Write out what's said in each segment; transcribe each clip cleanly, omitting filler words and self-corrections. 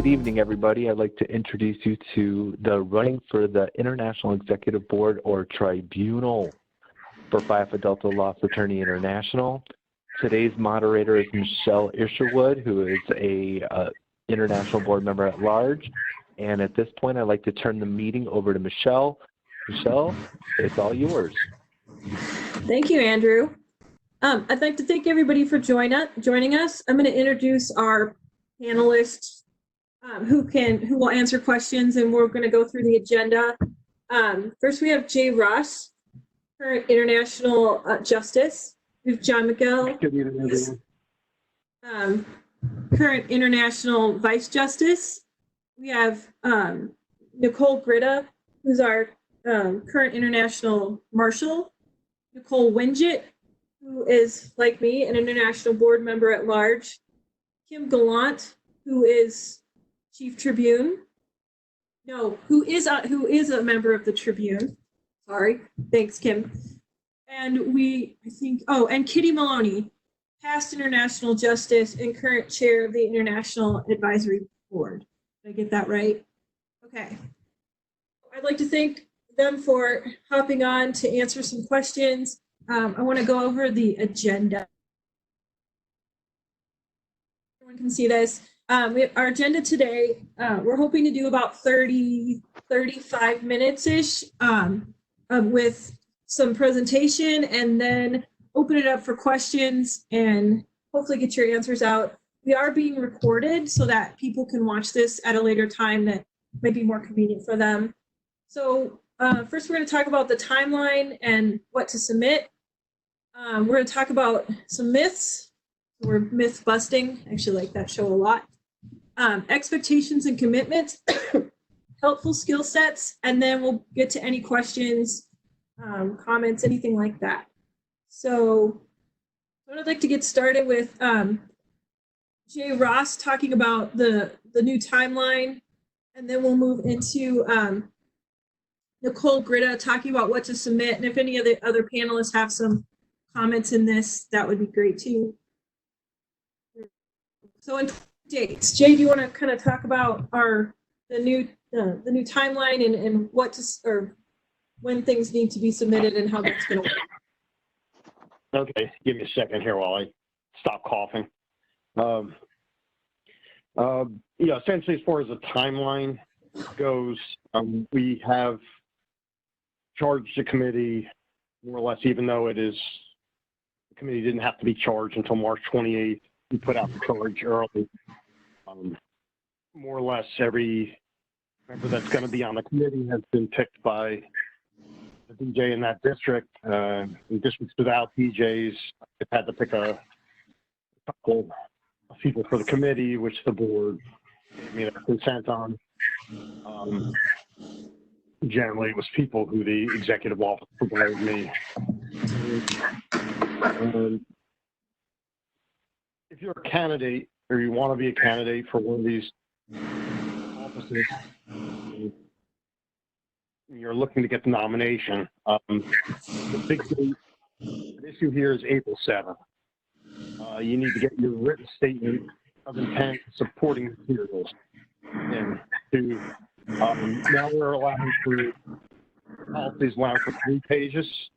Good evening, everybody. I'd like to introduce you to the running for the International Executive Board, or Tribunal, for Phi Alpha Delta Law Fraternity International. Today's moderator is Michelle Isherwood, who is a international board member at large. And at this point, I'd like to turn the meeting over to Michelle. Michelle, it's all yours. Thank you, Andrew. I'd like to thank everybody for joining us. I'm going to introduce our panelists who will answer questions, and we're going to go through the agenda. First, we have Jay Ross, current international justice. We have John Miguel, current international vice justice. We have Nicole Gritta, who's our current international marshal. Nicole Winget, who is, like me, an international board member at large. Kim Gallant, who is chief tribune. No, who is a member of the Tribune. Sorry, thanks, Kim. And and Kitty Maloney, past international justice and current chair of the International Advisory Board. Did I get that right? Okay. I'd like to thank them for hopping on to answer some questions. I want to go over the agenda. Everyone can see this. Our agenda today, we're hoping to do about 35 minutes-ish with some presentation, and then open it up for questions and hopefully get your answers out. We are being recorded so that people can watch this at a later time that might be more convenient for them. So first, we're going to talk about the timeline and what to submit. We're going to talk about some myths. We're myth busting. I actually like that show a lot. Expectations and commitments, helpful skill sets, and then we'll get to any questions, comments, anything like that. So what I'd like to get started with Jay Ross talking about the new timeline, and then we'll move into Nicole Gritta talking about what to submit, and if any of the other panelists have some comments in this, that would be great too. So in dates, Jay, do you want to kind of talk about the new timeline and when things need to be submitted and how that's going to work? Okay, give me a second here while I stop coughing. Essentially, as far as the timeline goes, we have charged the committee more or less, even though the committee didn't have to be charged until March 28th. We put out the charge early. More or less, every member that's going to be on the committee has been picked by the DJ in that district. In districts without DJs, they've had to pick a couple of people for the committee, which the board gave me their consent on. Generally, it was people who the executive office provided me. If you're a candidate or you want to be a candidate for one of these offices, you're looking to get the nomination, the big issue here is April 7th. You need to get your written statement of intent supporting materials. And now we're allowing for policies allowing for 3 pages.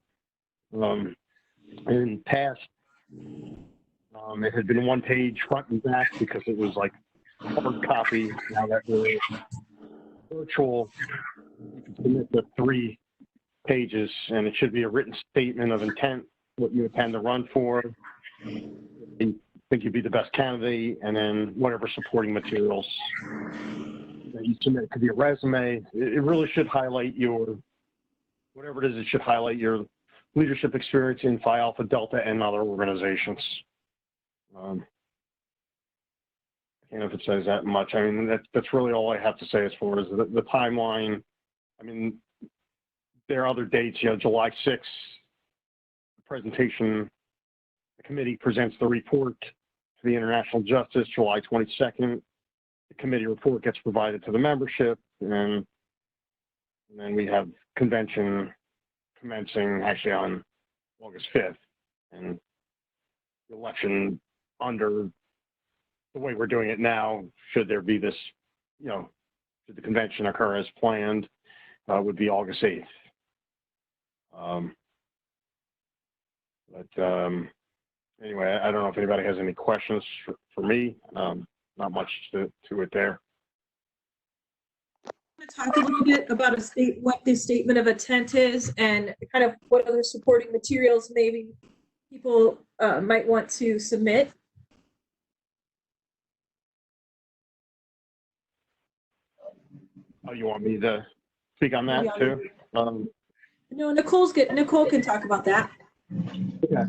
In past, it had been 1 page front and back because it was like hard copy. Now that we're virtual, you can submit the 3 pages, and it should be a written statement of intent, what you intend to run for, you think you'd be the best candidate, and then whatever supporting materials that you submit. It could be a resume. It really should highlight whatever it is, it should highlight your leadership experience in Phi Alpha Delta and other organizations. I don't know if it says that much. I mean, that's really all I have to say as far as the timeline. I mean, there are other dates, July 6th, the presentation, the committee presents the report to the International Justice. July 22nd, the committee report gets provided to the membership, and then we have convention commencing actually on August 5th, and the election under the way we're doing it now, should there be this should the convention occur as planned, would be August 8th. Anyway, I don't know if anybody has any questions for me. Not much to it there. Want to talk a little bit about what the statement of intent is and kind of what other supporting materials maybe people might want to submit? Oh, you want me to speak on that too? No, Nicole can talk about that. Yeah.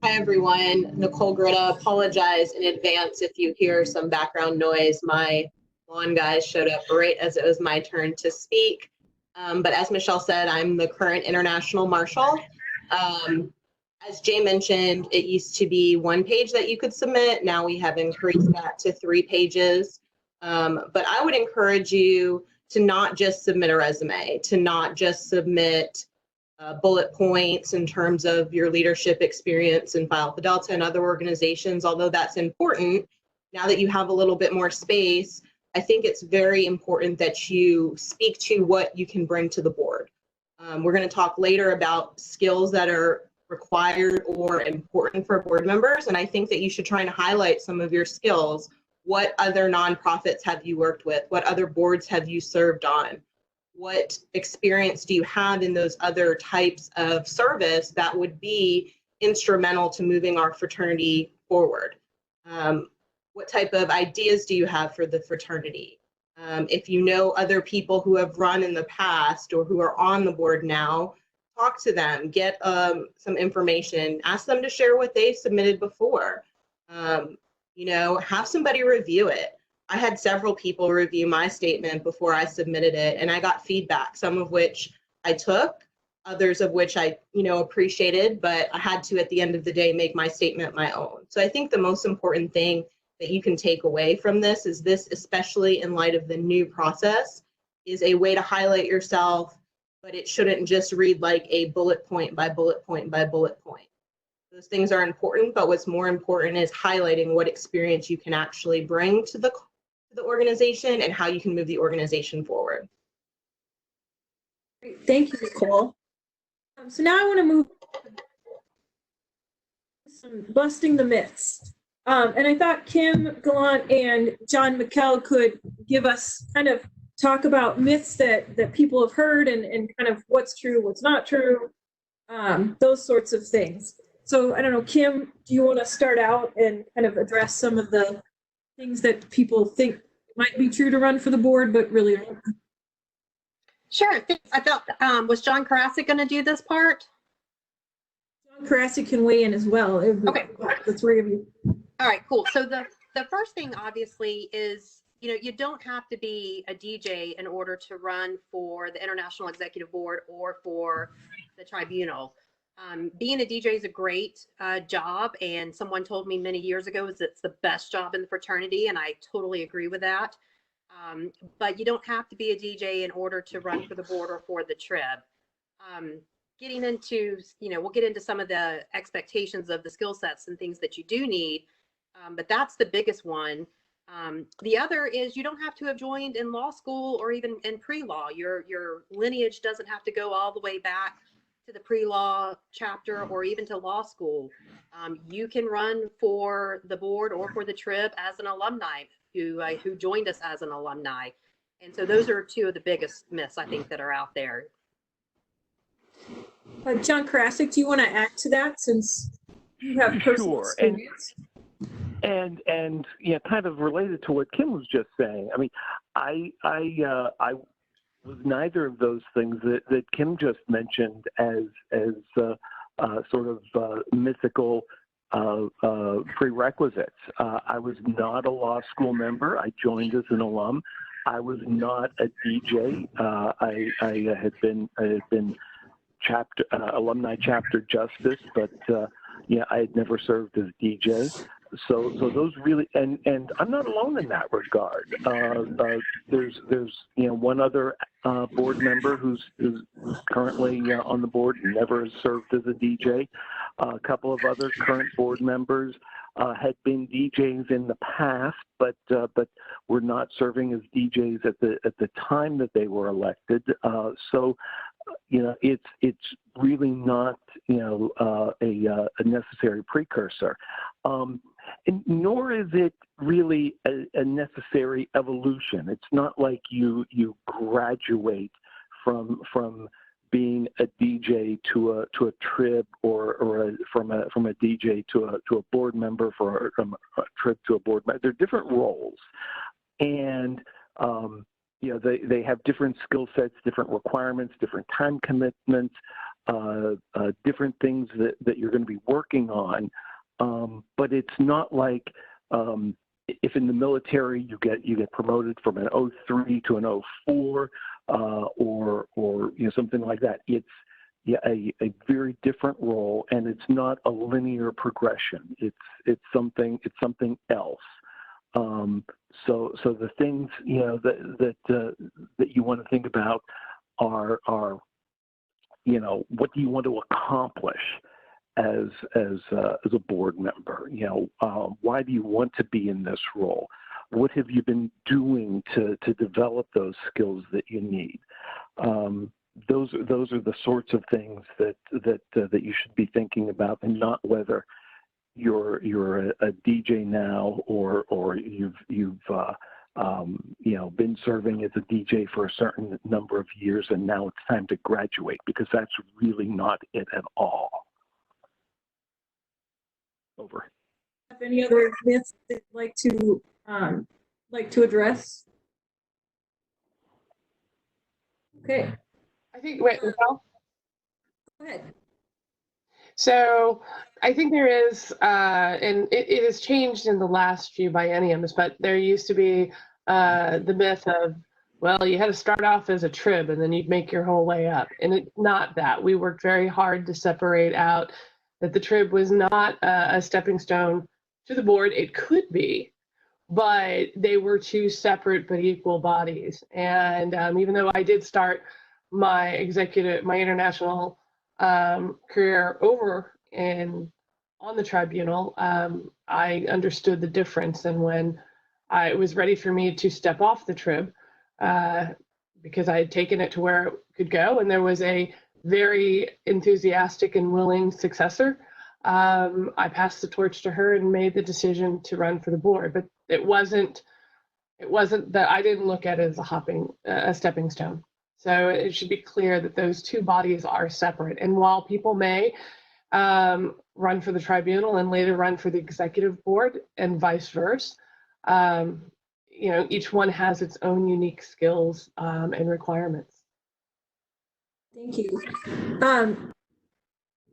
Hi, everyone. Nicole Gritta. Apologize in advance if you hear some background noise. My lawn guys showed up right as it was my turn to speak. But as Michelle said, I'm the current international marshal. As Jay mentioned, it used to be 1 page that you could submit. Now we have increased that to 3 pages. But I would encourage you to not just submit a resume, to not just submit bullet points in terms of your leadership experience in Phi Alpha Delta and other organizations, although that's important. Now that you have a little bit more space, I think it's very important that you speak to what you can bring to the board. We're going to talk later about skills that are required or important for board members, and I think that you should try and highlight some of your skills. What other nonprofits have you worked with? What other boards have you served on? What experience do you have in those other types of service that would be instrumental to moving our fraternity forward? What type of ideas do you have for the fraternity? If you know other people who have run in the past or who are on the board now, talk to them, get some information, ask them to share what they submitted before. Have somebody review it. I had several people review my statement before I submitted it, and I got feedback, some of which I took, others of which I, appreciated, but I had to, at the end of the day, make my statement my own. So I think the most important thing that you can take away from this is this, especially in light of the new process, is a way to highlight yourself, but it shouldn't just read like a bullet point by bullet point by bullet point. Those things are important, but what's more important is highlighting what experience you can actually bring to the organization and how you can move the organization forward. Great. Thank you, Nicole. So now I want to move some busting the myths. And I thought Kim Gallant and John McKell could give us kind of talk about myths that people have heard and kind of what's true, what's not true, those sorts of things. So I don't know, Kim, do you want to start out and kind of address some of the things that people think might be true to run for the board, but really aren't? Sure. I thought, was John Karasik going to do this part? John Karasik can weigh in as well. Okay. The 3 of you. All right, cool. So the first thing, obviously, is, you don't have to be a DJ in order to run for the International Executive Board or for the Tribunal. Being a DJ is a great job, and someone told me many years ago is it's the best job in the fraternity, and I totally agree with that. But you don't have to be a DJ in order to run for the board or for the Trib. Getting into, we'll get into some of the expectations of the skill sets and things that you do need, but that's the biggest one. The other is you don't have to have joined in law school or even in pre-law. Your lineage doesn't have to go all the way back to the pre-law chapter or even to law school. You can run for the board or for the Trib as an alumni who joined us as an alumni. And so those are 2 of the biggest myths I think that are out there. John Karasik, do you want to add to that since you have personal experience? And kind of related to what Kim was just saying. I mean, I was neither of those things that Kim just mentioned as sort of mythical prerequisites. I was not a law school member. I joined as an alum. I was not a DJ. I had been alumni chapter justice, but I had never served as DJ. So those really, and I'm not alone in that regard. There's one other board member who's currently on the board, never has served as a DJ. A couple of other current board members had been DJs in the past, but were not serving as DJs at the time that they were elected. So it's really not a necessary precursor. And nor is it really a necessary evolution. It's not like you graduate from being a DJ to a trib or from a DJ to a board member, from a trib to a board member. They're different roles, and they have different skill sets, different requirements, different time commitments, different things that you're going to be working on. But it's not like if in the military you get promoted from an 03 to an 04 or something like that. It's a very different role, and it's not a linear progression. It's something else. So the things that you want to think about are what do you want to accomplish as a board member? Why do you want to be in this role? What have you been doing to develop those skills that you need? Those are the sorts of things that you should be thinking about, and not whether you're a DJ now or you've been serving as a DJ for a certain number of years and now it's time to graduate, because that's really not it at all. Over. Have any other myths that you'd like to address? Okay. I think, wait, Michelle? Go ahead. So I think there is, and it has changed in the last few bienniums, but there used to be the myth of, well, you had to start off as a trib and then you'd make your whole way up. And it's not that. We worked very hard to separate out that the trib was not a stepping stone to the board. It could be, but they were two separate but equal bodies. And even though I did start my international career over on the tribunal, I understood the difference. And when it was ready for me to step off the trib, because I had taken it to where it could go, and there was a very enthusiastic and willing successor, I passed the torch to her and made the decision to run for the board. But it wasn't that I didn't look at it as a stepping stone. So it should be clear that those two bodies are separate. And while people may run for the tribunal and later run for the executive board and vice versa, each one has its own unique skills and requirements. Thank you.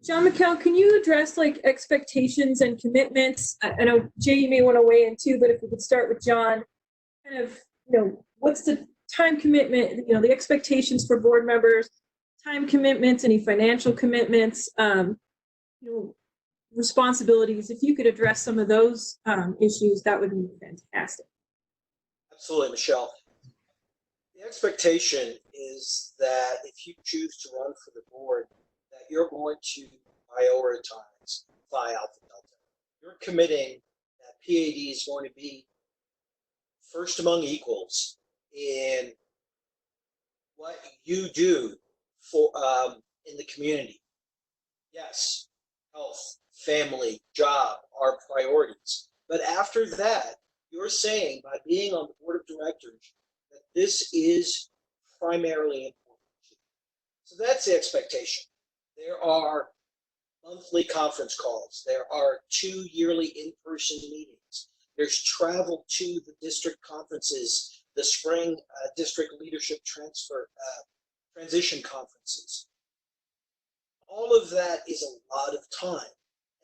John McKell, can you address expectations and commitments? I know Jay, you may want to weigh in too, but if we could start with John, kind of, what's the time commitment, the expectations for board members, time commitments, any financial commitments, responsibilities. If you could address some of those issues, that would be fantastic. Absolutely, Michelle. The expectation is that if you choose to run for the board, that you're going to prioritize Phi Alpha Delta. You're committing that P.A.D. is going to be first among equals in what you do for in the community. Yes, health, family, job are priorities. But after that, you're saying by being on the board of directors that this is primarily important to you. So that's the expectation. There are monthly conference calls. There are 2 yearly in-person meetings. There's travel to the district conferences, the spring district leadership transition conferences. All of that is a lot of time.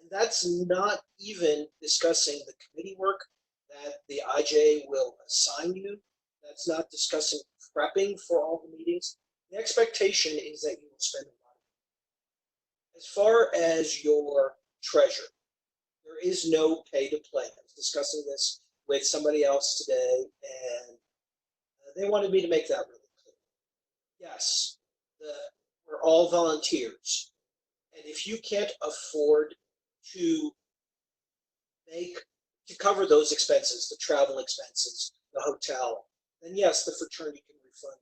And that's not even discussing the committee work that the IJ will assign you. That's not discussing prepping for all the meetings. The expectation is that you will spend a lot of time. As far as your treasure, there is no pay to play. I was discussing this with somebody else today, and they wanted me to make that really clear. Yes, we're all volunteers. And if you can't afford to cover those expenses, the travel expenses, the hotel, then yes, the fraternity can refund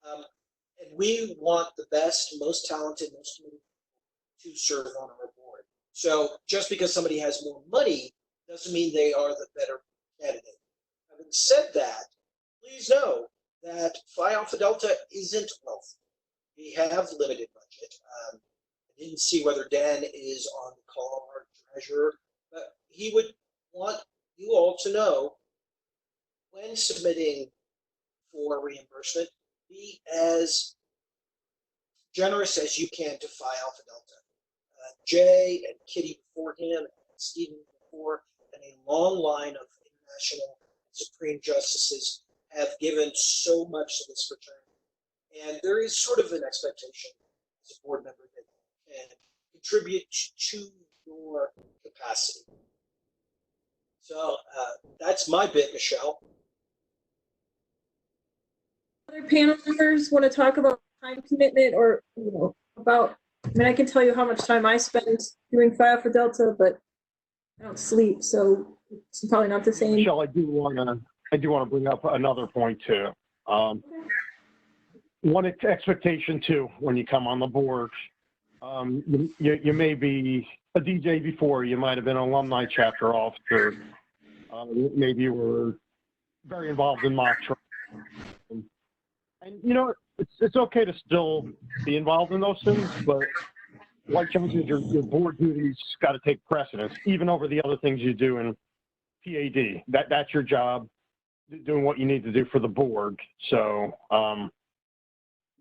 you. And we want the best, most talented, most committed people to serve on our board. So just because somebody has more money doesn't mean they are the better candidate. Having said that, please know that Phi Alpha Delta isn't wealthy. We have limited budget. I didn't see whether Dan is on the call, our treasurer, but he would want you all to know when submitting for reimbursement, be as generous as you can to Phi Alpha Delta. Jay and Kitty before him, and Stephen before, and a long line of international Supreme Justices have given so much to this fraternity. And there is sort of an expectation as a board member that you can contribute to your capacity. So that's my bit, Michelle. Other panel members want to talk about time commitment or about, I mean, I can tell you how much time I spend doing Phi Alpha Delta, but I don't sleep, so it's probably not the same. Michelle, I do want to bring up another point too. One expectation too when you come on the board, you may be a DJ before, you might have been an alumni chapter officer, maybe you were very involved in mock trial. And it's okay to still be involved in those things, but like John said, your board duties got to take precedence, even over the other things you do in P.A.D. That's your job, doing what you need to do for the board. So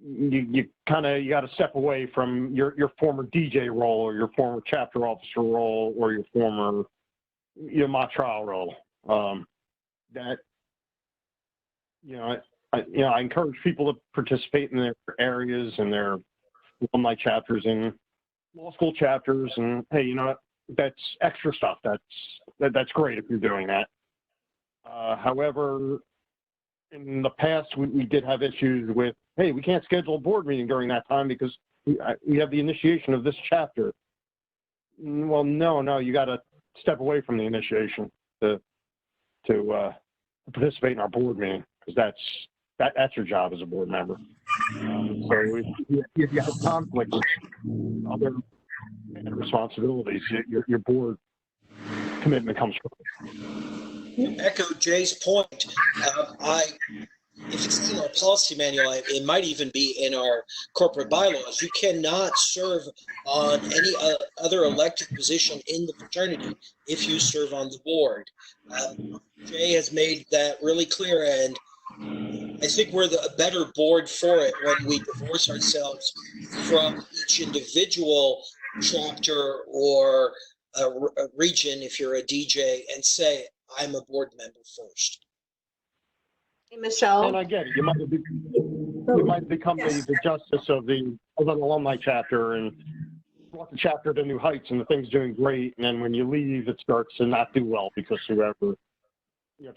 you got to step away from your former DJ role or your former chapter officer role or your former mock trial role. I encourage people to participate in their areas and their alumni chapters and law school chapters. And hey, that's extra stuff. That's great if you're doing that. However, in the past, we did have issues with, hey, we can't schedule a board meeting during that time because we have the initiation of this chapter. Well, no, you got to step away from the initiation to participate in our board meeting, because that's your job as a board member. So if you have conflicts, other responsibilities, your board commitment comes from. Echo Jay's point. If it's in our policy manual, it might even be in our corporate bylaws. You cannot serve on any other elected position in the fraternity if you serve on the board. Jay has made that really clear, and I think we're the better board for it when we divorce ourselves from each individual chapter or a region, if you're a DJ, and say, I'm a board member first. Hey, Michelle. And I get it. You might become the justice of an alumni chapter and brought the chapter to new heights, and the thing's doing great. And then when you leave, it starts to not do well because whoever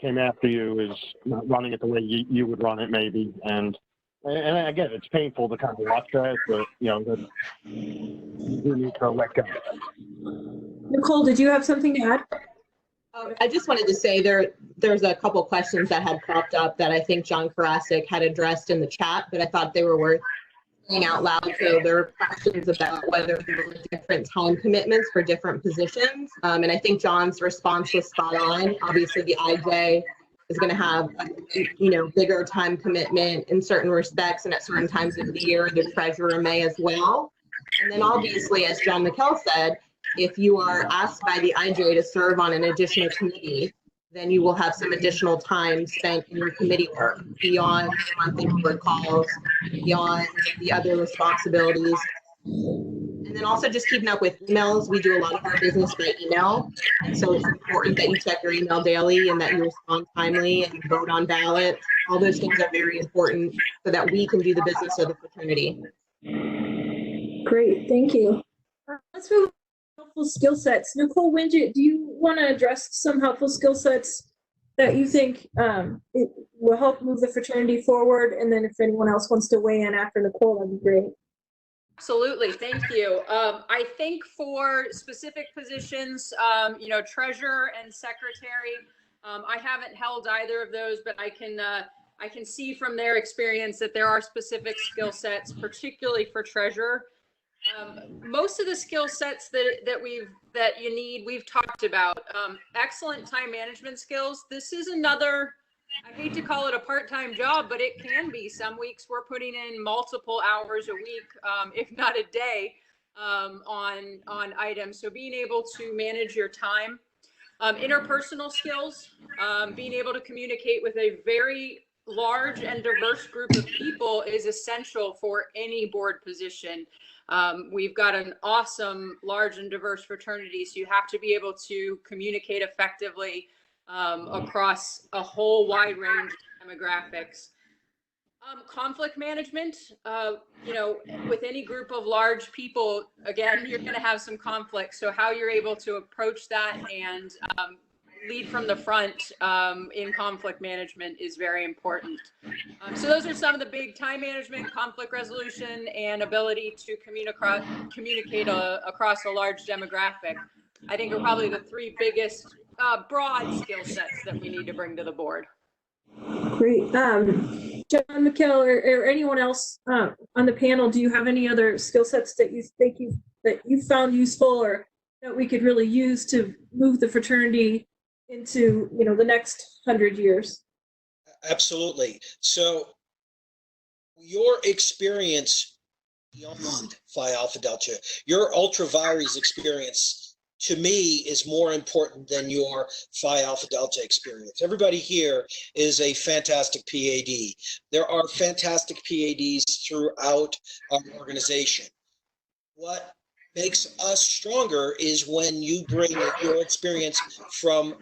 came after you is not running it the way you would run it, maybe. And I get it. It's painful to kind of watch that, but that you need to let go. Nicole, did you have something to add? I just wanted to say there's a couple questions that had cropped up that I think John Karasik had addressed in the chat, but I thought they were worth saying out loud. So there are questions about whether there were different time commitments for different positions. And I think John's response was spot on. Obviously, the IJ is going to have a bigger time commitment in certain respects, and at certain times of the year, the treasurer may as well. And then obviously, as John McKell said, if you are asked by the IJ to serve on an additional committee, then you will have some additional time spent in your committee work beyond monthly board calls, beyond the other responsibilities. And then also just keeping up with emails. We do a lot of our business by email. And so it's important that you check your email daily and that you respond timely and vote on ballots. All those things are very important so that we can do the business of the fraternity. Great, thank you. Let's move helpful skill sets. Nicole Winget, do you want to address some helpful skill sets that you think it will help move the fraternity forward? And then if anyone else wants to weigh in after Nicole, that'd be great. Absolutely, thank you. I think for specific positions, treasurer and secretary, I haven't held either of those, but I can see from their experience that there are specific skill sets, particularly for treasurer. Most of the skill sets that you need, we've talked about. Excellent time management skills. This is another, I hate to call it a part-time job, but it can be. Some weeks we're putting in multiple hours a week, if not a day, on items. So being able to manage your time. Interpersonal skills, being able to communicate with a very large and diverse group of people is essential for any board position. We've got an awesome, large and diverse fraternity, so you have to be able to communicate effectively across a whole wide range of demographics. Conflict management, with any group of large people, again, you're going to have some conflict. So how you're able to approach that and lead from the front in conflict management is very important. So those are some of the big: time management, conflict resolution, and ability to communicate across a large demographic. I think are probably the three biggest broad skill sets that we need to bring to the board. Great. John McKell or anyone else on the panel, do you have any other skill sets that you think you found useful or that we could really use to move the fraternity into the next 100 years? Absolutely. So your experience beyond Phi Alpha Delta, your Ultra Vires experience, to me, is more important than your Phi Alpha Delta experience. Everybody here is a fantastic P.A.D. There are fantastic P.A.Ds throughout our organization. What makes us stronger is when you bring your experience from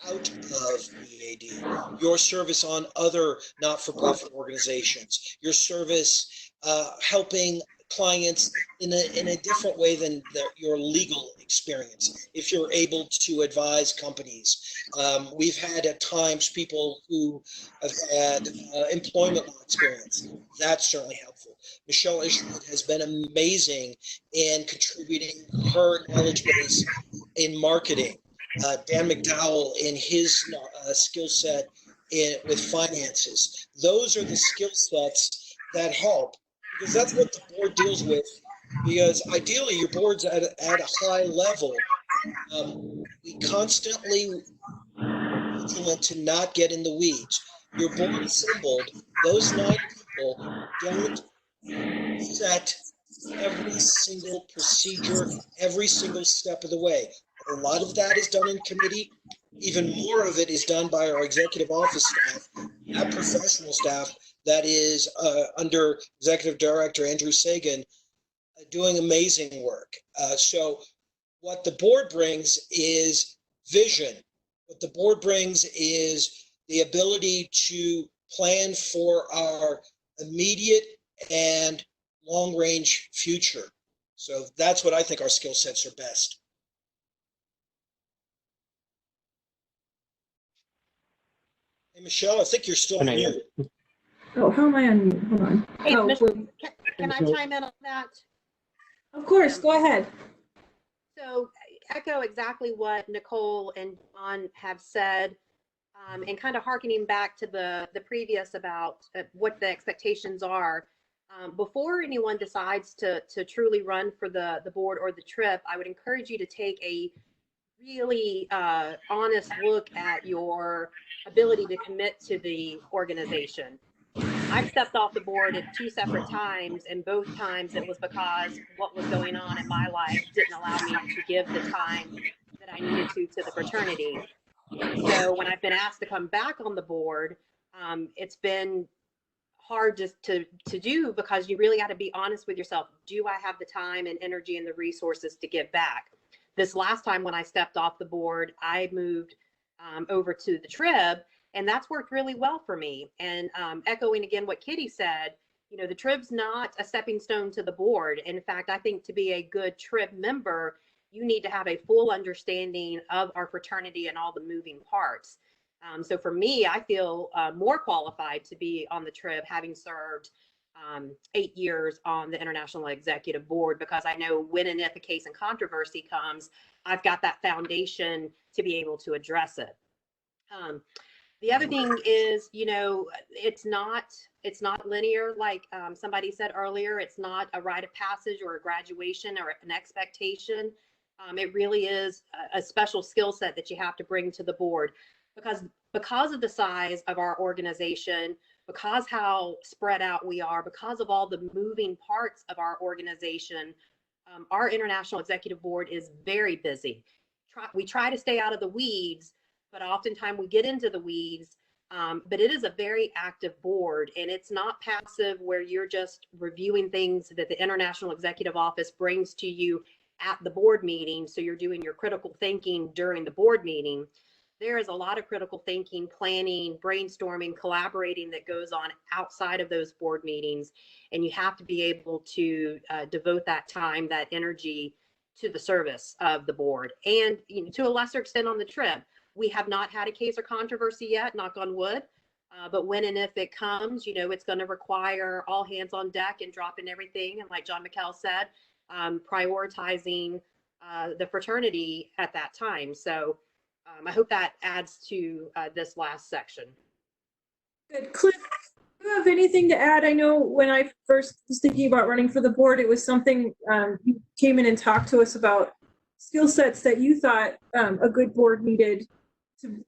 out of P.A.D., your service on other not-for-profit organizations, your service helping clients in a different way than your legal experience. If you're able to advise companies, we've had at times people who have had employment law experience. That's certainly helpful. Michelle Ishwood has been amazing in contributing her knowledge base in marketing. Dan McDowell in his skill set with finances. Those are the skill sets that help, because that's what the board deals with. Because ideally, your board's at a high level. We constantly vigilant to not get in the weeds. Your board assembled, those 9 people don't set every single procedure, every single step of the way. A lot of that is done in committee. Even more of it is done by our executive office staff, that professional staff that is under Executive Director Andrew Sagan, doing amazing work. So what the board brings is vision. What the board brings is the ability to plan for our immediate and long-range future. So that's what I think our skill sets are best. Hey, Michelle, I think you're still on mute. Oh, how am I on mute? Hold on. Hey, Oh, can I chime in on that? of course, go ahead. So echo exactly what Nicole and John have said, and kind of hearkening back to the previous about what the expectations are. Before anyone decides to truly run for the board or the trip, I would encourage you to take a really honest look at your ability to commit to the organization. I've stepped off the board at 2 separate times, and both times it was because what was going on in my life didn't allow me to give the time that I needed to the fraternity. So when I've been asked to come back on the board, it's been hard to do, because you really got to be honest with yourself. Do I have the time and energy and the resources to give back? This last time when I stepped off the board, I moved over to the Trib, and that's worked really well for me. And echoing again what Kitty said, the Trib's not a stepping stone to the board. In fact, I think to be a good Trib member, you need to have a full understanding of our fraternity and all the moving parts. So for me, I feel more qualified to be on the trib, having served 8 years on the International Executive Board, because I know when and if a case in controversy comes, I've got that foundation to be able to address it. The other thing is, you know, it's not linear, like somebody said earlier. It's not a rite of passage or a graduation or an expectation. It really is a special skill set that you have to bring to the board, because of the size of our organization, because how spread out we are, because of all the moving parts of our organization. Our International Executive Board is very busy. We try to stay out of the weeds, but oftentimes we get into the weeds. But it is a very active board, and it's not passive where you're just reviewing things that the International Executive Office brings to you at the board meeting. So you're doing your critical thinking during the board meeting. There is a lot of critical thinking, planning, brainstorming, collaborating that goes on outside of those board meetings. And you have to be able to devote that time, that energy to the service of the board, and, you know, to a lesser extent on the trib. We have not had a case or controversy yet, knock on wood. But when and if it comes, you know, it's going to require all hands on deck and dropping everything. And like John McKell said, prioritizing the fraternity at that time. So I hope that adds to this last section. Good. Cliff, do you have anything to add? I know when I first was thinking about running for the board, it was something you came in and talked to us about skill sets that you thought a good board needed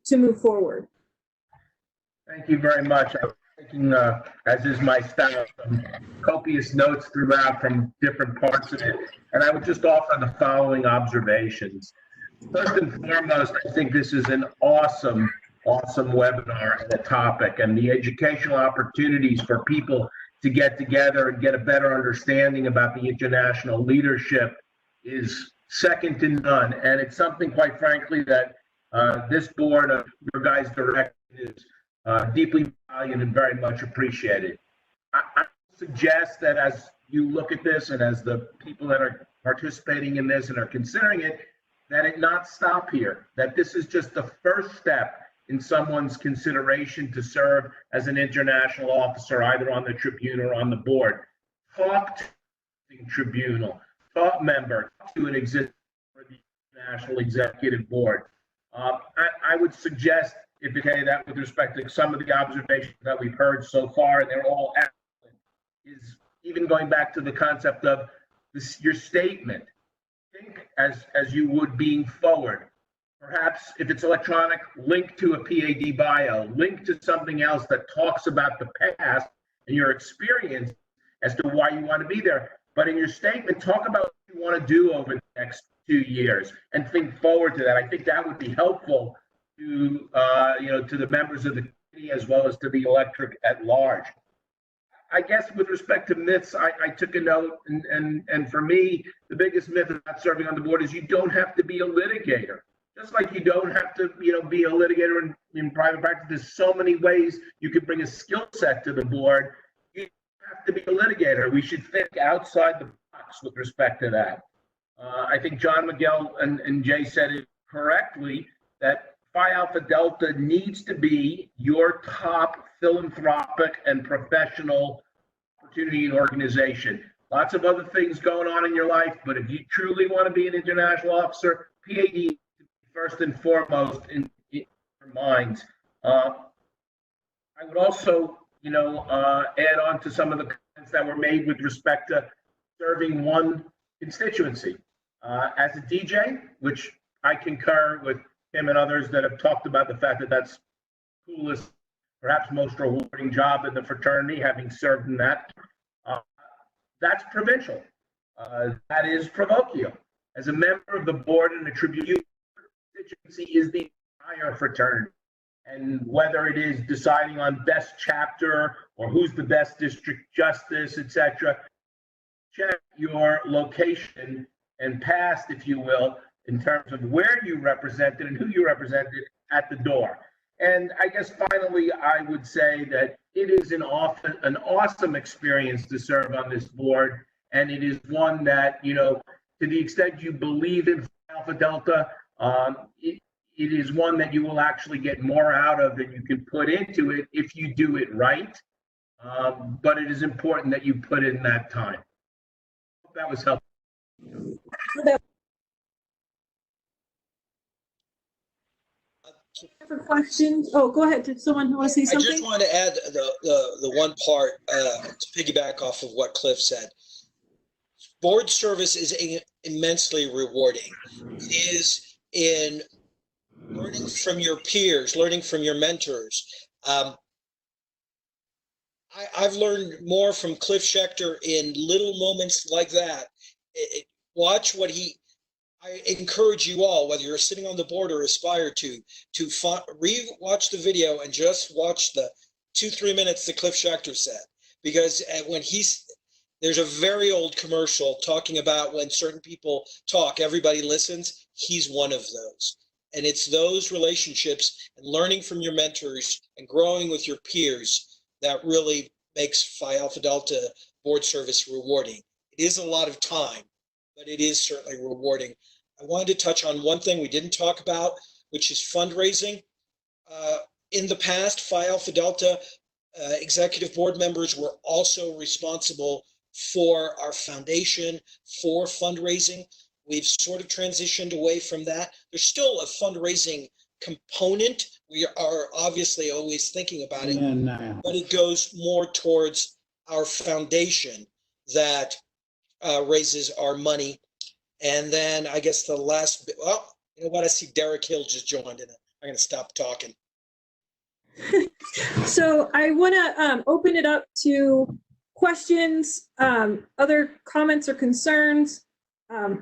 to move forward. Thank you very much. I was taking, as is my style, some copious notes throughout from different parts of it, and I would just offer the following observations. First and foremost, I think this is an awesome webinar and a topic, and the educational opportunities for people to get together and get a better understanding about the international leadership is second to none. And it's something, quite frankly, that this board of your guys' direction is deeply valued and very much appreciated. I suggest that as you look at this and as the people that are participating in this and are considering it, that it not stop here, that this is just the first step in someone's consideration to serve as an international officer, either on the tribunal or on the board. Talk to the tribunal, talk member, talk to an existing for the National Executive Board. I would suggest, if okay, that with respect to some of the observations that we've heard so far, and they're all excellent, is even going back to the concept of this, your statement. Think as you would being forward. Perhaps if it's electronic, link to a P.A.D. bio, link to something else that talks about the past and your experience as to why you want to be there. But in your statement, talk about what you want to do over the next 2 years and think forward to that. I think that would be helpful to to the members of the committee as well as to the electorate at large. I guess with respect to myths, I took a note, and for me, the biggest myth about serving on the board is you don't have to be a litigator. Just like you don't have to, be a litigator in private practice. There's so many ways you could bring a skill set to the board. You don't have to be a litigator. We should think outside the box with respect to that. I think John McGill and Jay said it correctly, that Phi Alpha Delta needs to be your top philanthropic and professional opportunity and organization. Lots of other things going on in your life, but if you truly want to be an international officer, P.A.D. first and foremost in your minds. I would also, add on to some of the comments that were made with respect to serving one constituency. As a DJ, which I concur with him and others that have talked about the fact that that's the coolest, perhaps most rewarding job in the fraternity, having served in that. That's provincial. That is parochial. As a member of the board and a tribune, constituency is the entire fraternity. And whether it is deciding on best chapter or who's the best district justice, etc., check your location and past, if you will, in terms of where you represented and who you represented at the door. And I guess finally, I would say that it is an awesome experience to serve on this board. And it is one that, to to the extent you believe in Alpha Delta, it is one that you will actually get more out of than you can put into it if you do it right. But it is important that you put in that time. Hope that was helpful. For questions, oh, go ahead. Did someone who want to say I something? just wanted to add the one part to piggyback off of what Cliff said. Board service is immensely rewarding. It is in learning from your peers, learning from your mentors. I've learned more from Cliff Schechter in little moments like that. Watch what I encourage you all, whether you're sitting on the board or aspire to re-watch the video and just watch the 2-3 minutes that Cliff Schechter said. Because when there's a very old commercial talking about when certain people talk, everybody listens. He's one of those. And it's those relationships and learning from your mentors and growing with your peers that really makes Phi Alpha Delta board service rewarding. It is a lot of time, but it is certainly rewarding. I wanted to touch on one thing we didn't talk about, which is fundraising. In the past, Phi Alpha Delta executive board members were also responsible for our foundation, for fundraising. We've sort of transitioned away from that. There's still a fundraising component. We are obviously always thinking about it, but it goes more towards our foundation that raises our money. And then I guess the last bit, well, you know what? I see Derek Hill just joined in. I'm going to stop talking. So I want to open it up to questions, other comments or concerns. I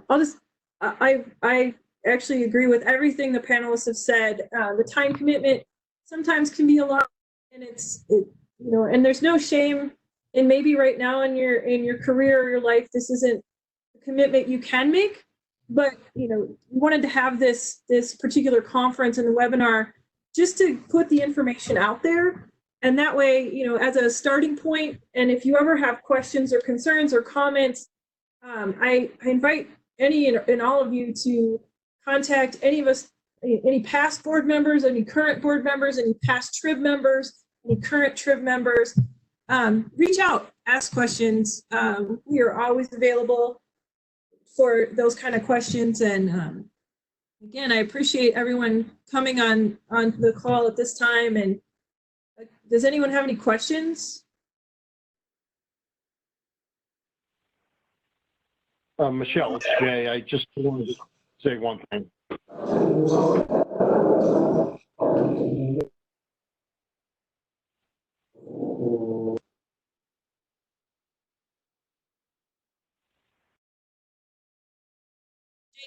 actually agree with everything the panelists have said. The time commitment sometimes can be a lot, and and there's no shame. And maybe right now in your career or your life, this isn't a commitment you can make. But we wanted to have this particular conference and the webinar just to put the information out there. And that way, as a starting point, and if you ever have questions or concerns or comments, I invite any and all of you to contact any of us, any past board members, any current board members, any past TRIB members, any current TRIB members. Reach out, ask questions. We are always available for those kind of questions. And again, I appreciate everyone coming on the call at this time. And does anyone have any questions? Michelle, it's Jay. I just wanted to say one thing.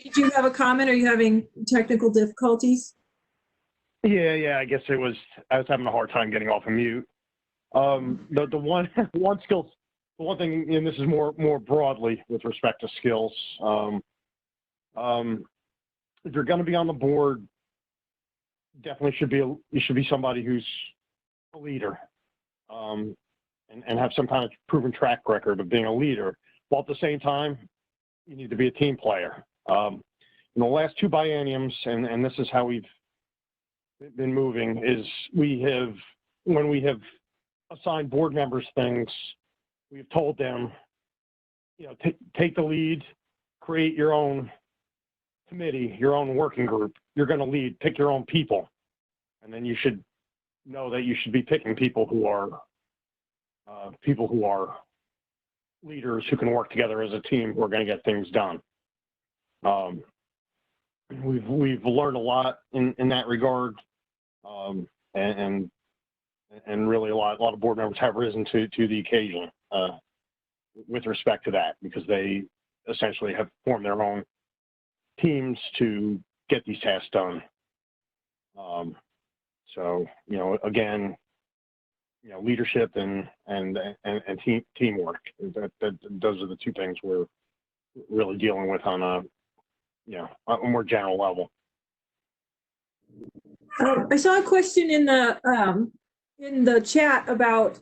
Did you have a comment? Are you having technical difficulties? Yeah. I guess I was having a hard time getting off of mute. The one skill, the one thing, and this is more broadly with respect to skills. If you're going to be on the board, definitely you should be somebody who's a leader, and have some kind of proven track record of being a leader. While at the same time, you need to be a team player. In the last 2 bienniums, and this is how we've been moving, is when we have assigned board members things, we've told them, take the lead, create your own committee, your own working group. You're going to lead, pick your own people, and then you should know that you should be picking people who are leaders who can work together as a team who are going to get things done. We've learned a lot in that regard, and really a lot of board members have risen to the occasion with respect to that, because they essentially have formed their own teams to get these tasks done. So again, leadership and teamwork. Those are the 2 things we're really dealing with on a more general level. I saw a question in the chat about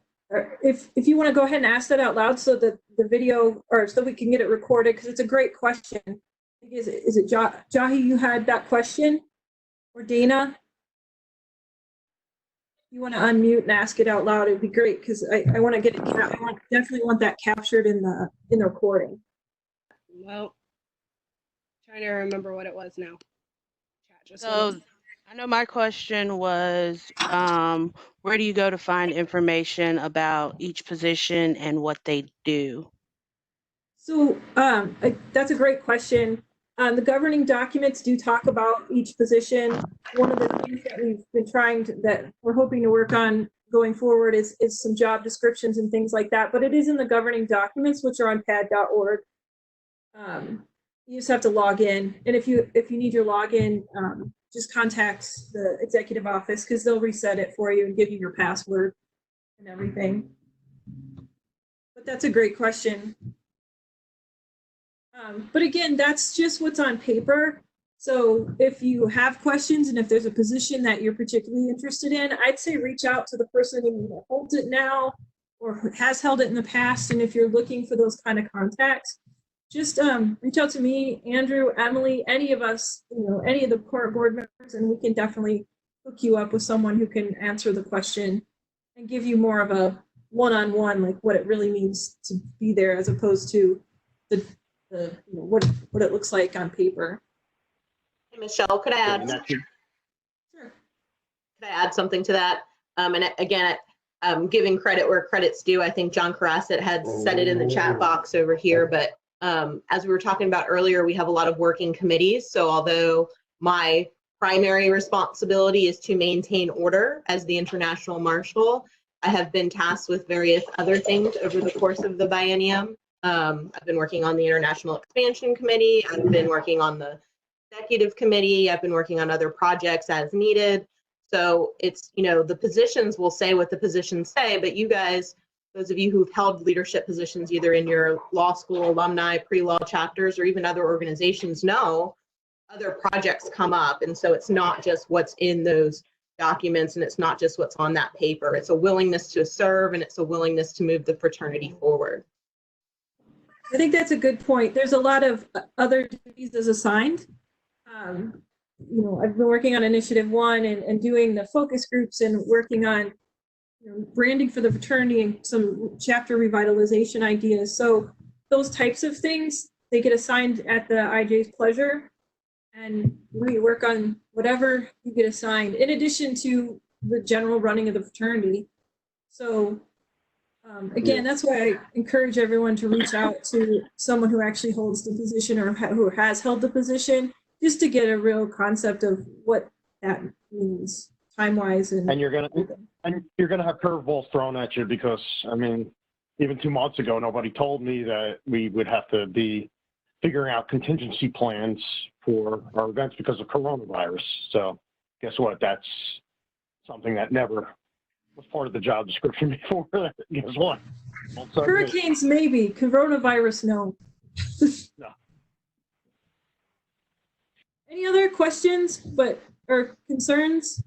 if you want to go ahead and ask that out loud so that the video, or so we can get it recorded, because it's a great question. Is it Jahi, you had that question? Or Dana? You want to unmute and ask it out loud, it'd be great, because I want to get it, definitely want that captured in the recording. Well, trying to remember what it was now. So I know my question was, where do you go to find information about each position and what they do? So that's a great question. The governing documents do talk about each position. One of the things that we've been that we're hoping to work on going forward is some job descriptions and things like that, but it is in the governing documents, which are on P.A.D.org. You just have to log in, and if you need your login, just contact the executive office, because they'll reset it for you and give you your password and everything. But that's a great question. But again, that's just what's on paper. So if you have questions and if there's a position that you're particularly interested in, I'd say reach out to the person who holds it now or has held it in the past. And if you're looking for those kind of contacts, just reach out to me, Andrew, Emily, any of us, any of the current board members, and we can definitely hook you up with someone who can answer the question and give you more of a one-on-one, like what it really means to be there, as opposed to what it looks like on paper. Hey, Michelle, could I add? Sure. Could I add something to that? And again, giving credit where credit's due. I think John Karasset had said it in the chat box over here, but as we were talking about earlier, we have a lot of working committees. So although my primary responsibility is to maintain order as the international marshal, I have been tasked with various other things over the course of the biennium. I've been working on the International Expansion Committee. I've been working on the Executive Committee. I've been working on other projects as needed. So it's, the positions will say what the positions say, but you guys, those of you who've held leadership positions either in your law school, alumni, pre-law chapters, or even other organizations know other projects come up. And so it's not just what's in those documents, and it's not just what's on that paper. It's a willingness to serve, and it's a willingness to move the fraternity forward. I think that's a good point. There's a lot of other duties as assigned. I've been working on Initiative 1 and doing the focus groups and working on branding for the fraternity and some chapter revitalization ideas. So those types of things, they get assigned at the IJ's pleasure, and we work on whatever you get assigned, in addition to the general running of the fraternity. So again, that's why I encourage everyone to reach out to someone who actually holds the position or who has held the position, just to get a real concept of what that means time-wise. And you're gonna have curveballs thrown at you, because even 2 months ago, nobody told me that we would have to be figuring out contingency plans for our events because of coronavirus. So guess what? That's something that never was part of the job description before. Guess what? Hurricanes, maybe. Coronavirus, no. No. Any other questions or concerns?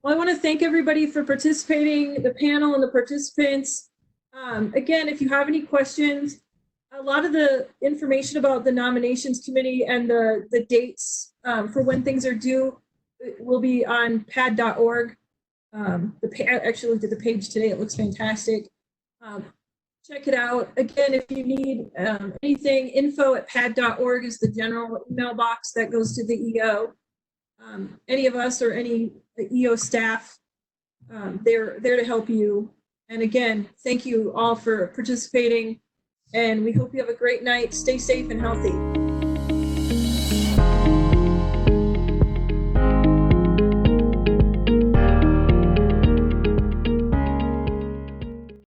Well, I want to thank everybody for participating, the panel and the participants. Again, if you have any questions, a lot of the information about the nominations committee and the dates for when things are due will be on P.A.D.org. I actually looked at the page today. It looks fantastic. Check it out. Again, if you need anything, info@P.A.D.org is the general email box that goes to the EO. Any of us or any EO staff, they're there to help you. And again, thank you all for participating, and we hope you have a great night. Stay safe and healthy.